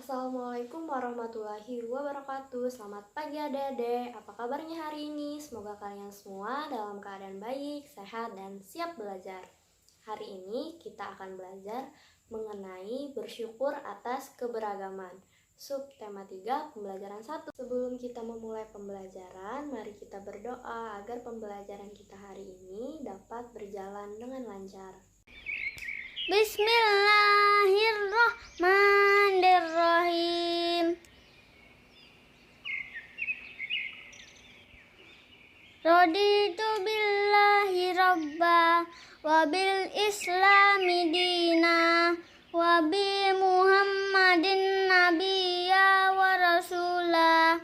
Assalamualaikum warahmatullahi wabarakatuh. Selamat pagi adik-adik. Apa kabarnya hari ini? Semoga kalian semua dalam keadaan baik, sehat, dan siap belajar. Hari ini kita akan belajar mengenai bersyukur atas keberagaman. Subtema 3 pembelajaran 1. Sebelum kita memulai pembelajaran, mari kita berdoa agar pembelajaran kita hari ini dapat berjalan dengan lancar. Bismillahirrahmanirrahim. Raditu billahi rabba wa bil islami dina wa bi muhammadin nabiyya wa rasula.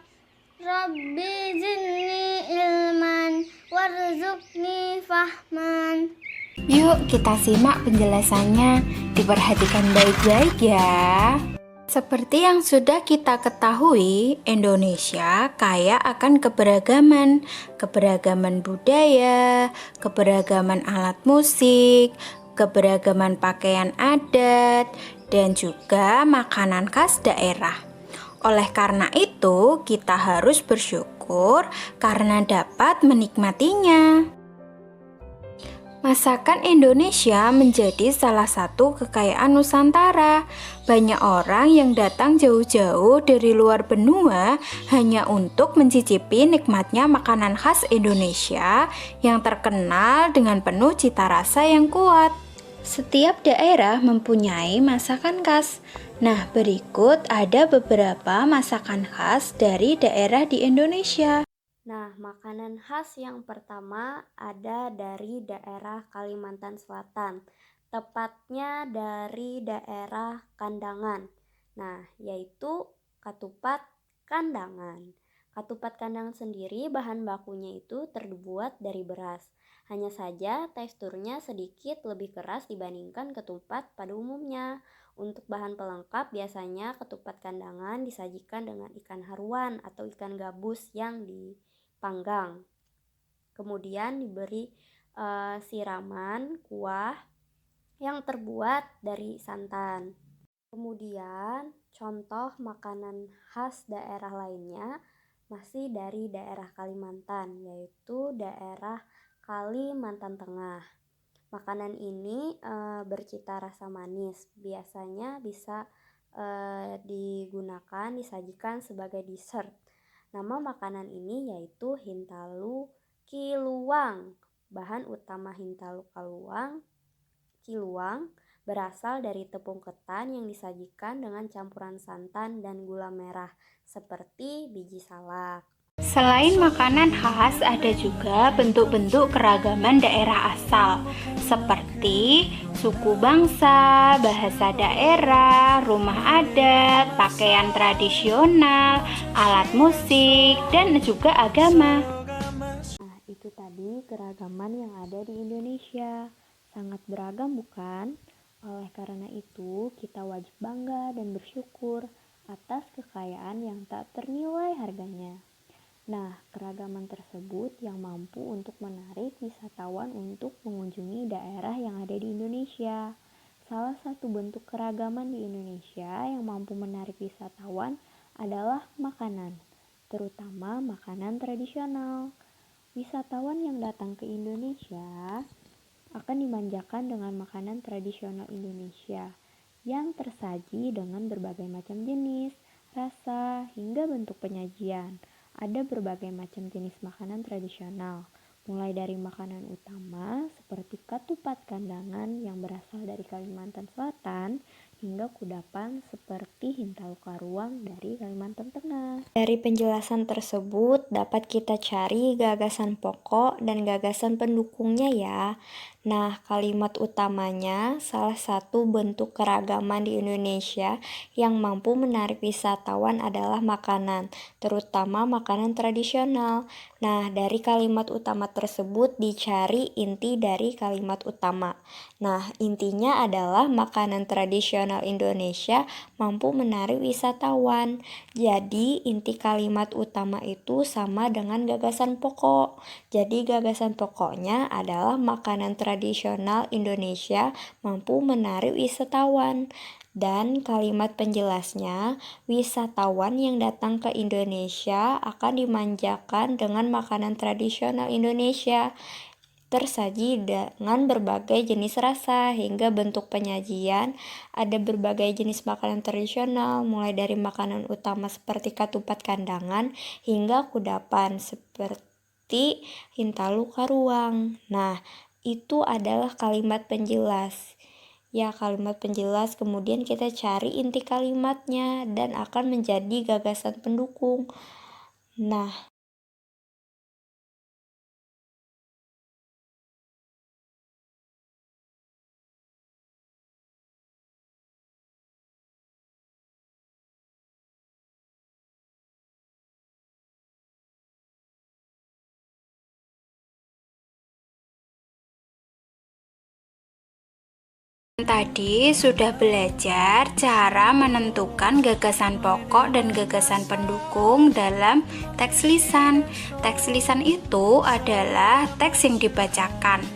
Rabbi zidni ilman warzuqni fahman. Yuk kita simak penjelasannya, diperhatikan baik-baik ya. Seperti yang sudah kita ketahui, Indonesia kaya akan keberagaman, keberagaman budaya, keberagaman alat musik, keberagaman pakaian adat, dan juga makanan khas daerah. Oleh karena itu, kita harus bersyukur karena dapat menikmatinya. Masakan Indonesia menjadi salah satu kekayaan Nusantara. Banyak orang yang datang jauh-jauh dari luar benua hanya untuk mencicipi nikmatnya makanan khas Indonesia yang terkenal dengan penuh cita rasa yang kuat. Setiap daerah mempunyai masakan khas. Nah, berikut ada beberapa masakan khas dari daerah di Indonesia. Nah, makanan khas yang pertama ada dari daerah Kalimantan Selatan, tepatnya dari daerah Kandangan. Nah, yaitu ketupat kandangan. Ketupat kandangan sendiri bahan bakunya itu terbuat dari beras. Hanya saja teksturnya sedikit lebih keras dibandingkan ketupat pada umumnya. Untuk bahan pelengkap biasanya ketupat kandangan disajikan dengan ikan haruan atau ikan gabus yang dipanggang. Kemudian diberi siraman kuah yang terbuat dari santan. Kemudian contoh makanan khas daerah lainnya masih dari daerah Kalimantan, yaitu daerah Kalimantan Tengah. Makanan ini bercita rasa manis, biasanya bisa disajikan sebagai dessert. Nama makanan ini yaitu hintalu kiluang. Bahan utama hintalu kiluang berasal dari tepung ketan yang disajikan dengan campuran santan dan gula merah seperti biji salak. Selain makanan khas, ada juga bentuk-bentuk keragaman daerah asal, seperti suku bangsa, bahasa daerah, rumah adat, pakaian tradisional, alat musik, dan juga agama. Nah, itu tadi keragaman yang ada di Indonesia. Sangat beragam bukan? Oleh karena itu, kita wajib bangga dan bersyukur atas kekayaan yang tak ternilai harganya. Nah, keragaman tersebut yang mampu untuk menarik wisatawan untuk mengunjungi daerah yang ada di Indonesia. Salah satu bentuk keragaman di Indonesia yang mampu menarik wisatawan adalah makanan, terutama makanan tradisional. Wisatawan yang datang ke Indonesia akan dimanjakan dengan makanan tradisional Indonesia yang tersaji dengan berbagai macam jenis, rasa, hingga bentuk penyajian. Ada berbagai macam jenis makanan tradisional, mulai dari makanan utama seperti ketupat kandangan yang berasal dari Kalimantan Selatan, hingga kudapan seperti hintalu karuang dari Kalimantan Tengah. Dari penjelasan tersebut dapat kita cari gagasan pokok dan gagasan pendukungnya ya. Nah, kalimat utamanya salah satu bentuk keragaman di Indonesia yang mampu menarik wisatawan adalah makanan, terutama makanan tradisional. Nah, dari kalimat utama tersebut dicari inti dari kalimat utama. Nah, intinya adalah makanan tradisional Indonesia mampu menarik wisatawan. Jadi, inti kalimat utama itu sama dengan gagasan pokok. Jadi, gagasan pokoknya adalah makanan tradisional Indonesia mampu menarik wisatawan. Dan kalimat penjelasnya, wisatawan yang datang ke Indonesia akan dimanjakan dengan makanan tradisional Indonesia, tersaji dengan berbagai jenis rasa hingga bentuk penyajian. Ada berbagai jenis makanan tradisional, mulai dari makanan utama seperti ketupat kandangan hingga kudapan seperti hintalu karuang. Nah, itu adalah kalimat penjelas. Ya, kalimat penjelas, kemudian kita cari inti kalimatnya dan akan menjadi gagasan pendukung. Nah, Tadi sudah belajar cara menentukan gagasan pokok dan gagasan pendukung dalam teks lisan. Teks lisan itu adalah teks yang dibacakan.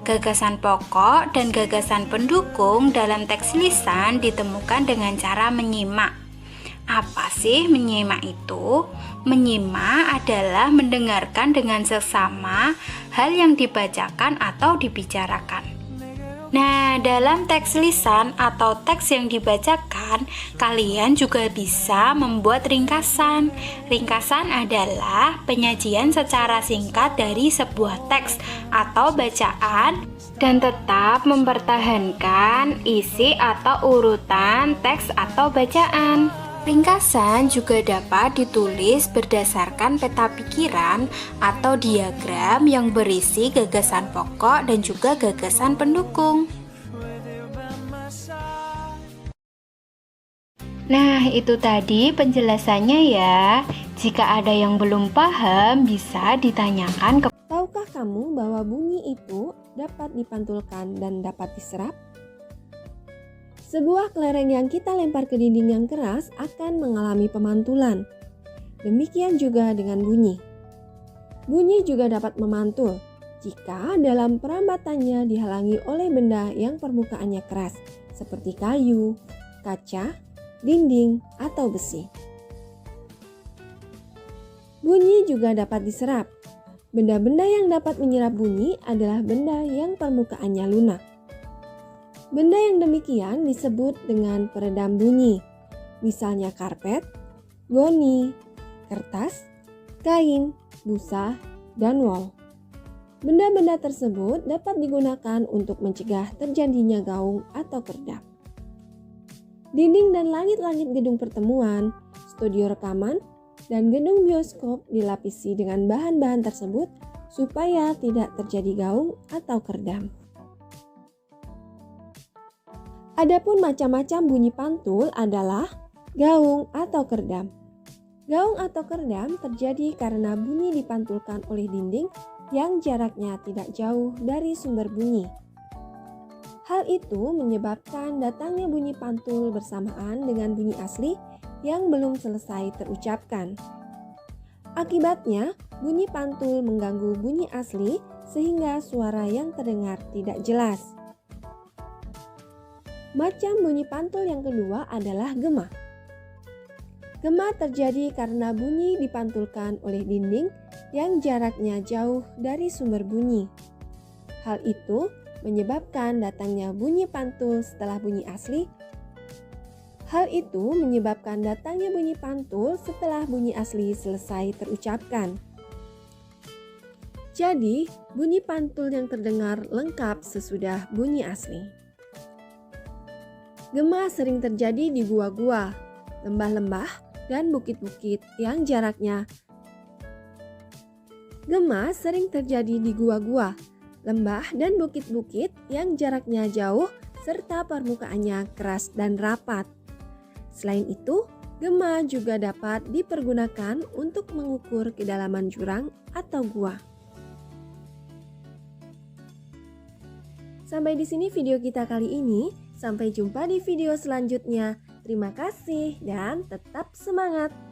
Gagasan pokok dan gagasan pendukung dalam teks lisan ditemukan dengan cara menyimak. Apa sih menyimak itu? Menyimak adalah mendengarkan dengan seksama hal yang dibacakan atau dibicarakan. Nah, dalam teks lisan atau teks yang dibacakan, kalian juga bisa membuat ringkasan. Ringkasan adalah penyajian secara singkat dari sebuah teks atau bacaan dan tetap mempertahankan isi atau urutan teks atau bacaan. Ringkasan juga dapat ditulis berdasarkan peta pikiran atau diagram yang berisi gagasan pokok dan juga gagasan pendukung. Nah, itu tadi penjelasannya ya. Jika ada yang belum paham, bisa ditanyakan ke... Tahukah kamu bahwa bunyi itu dapat dipantulkan dan dapat diserap? Sebuah kelereng yang kita lempar ke dinding yang keras akan mengalami pemantulan. Demikian juga dengan bunyi. Bunyi juga dapat memantul jika dalam perambatannya dihalangi oleh benda yang permukaannya keras, seperti kayu, kaca, dinding, atau besi. Bunyi juga dapat diserap. Benda-benda yang dapat menyerap bunyi adalah benda yang permukaannya lunak. Benda yang demikian disebut dengan peredam bunyi, misalnya karpet, goni, kertas, kain, busa, dan wol. Benda-benda tersebut dapat digunakan untuk mencegah terjadinya gaung atau kerdam. Dinding dan langit-langit gedung pertemuan, studio rekaman, dan gedung bioskop dilapisi dengan bahan-bahan tersebut supaya tidak terjadi gaung atau kerdam. Adapun macam-macam bunyi pantul adalah gaung atau kerdam. Gaung atau kerdam terjadi karena bunyi dipantulkan oleh dinding yang jaraknya tidak jauh dari sumber bunyi. Hal itu menyebabkan datangnya bunyi pantul bersamaan dengan bunyi asli yang belum selesai terucapkan. Akibatnya, bunyi pantul mengganggu bunyi asli sehingga suara yang terdengar tidak jelas. Macam bunyi pantul yang kedua adalah gema. Gema terjadi karena bunyi dipantulkan oleh dinding yang jaraknya jauh dari sumber bunyi. Hal itu menyebabkan datangnya bunyi pantul setelah bunyi asli. Hal itu menyebabkan datangnya bunyi pantul setelah bunyi asli selesai terucapkan. Jadi, bunyi pantul yang terdengar lengkap sesudah bunyi asli. Gema sering terjadi di gua-gua, lembah-lembah, dan bukit-bukit yang jaraknya. Gema sering terjadi di gua-gua, lembah, dan bukit-bukit yang jaraknya jauh serta permukaannya keras dan rapat. Selain itu, gema juga dapat dipergunakan untuk mengukur kedalaman jurang atau gua. Sampai di sini video kita kali ini. Sampai jumpa di video selanjutnya. Terima kasih dan tetap semangat!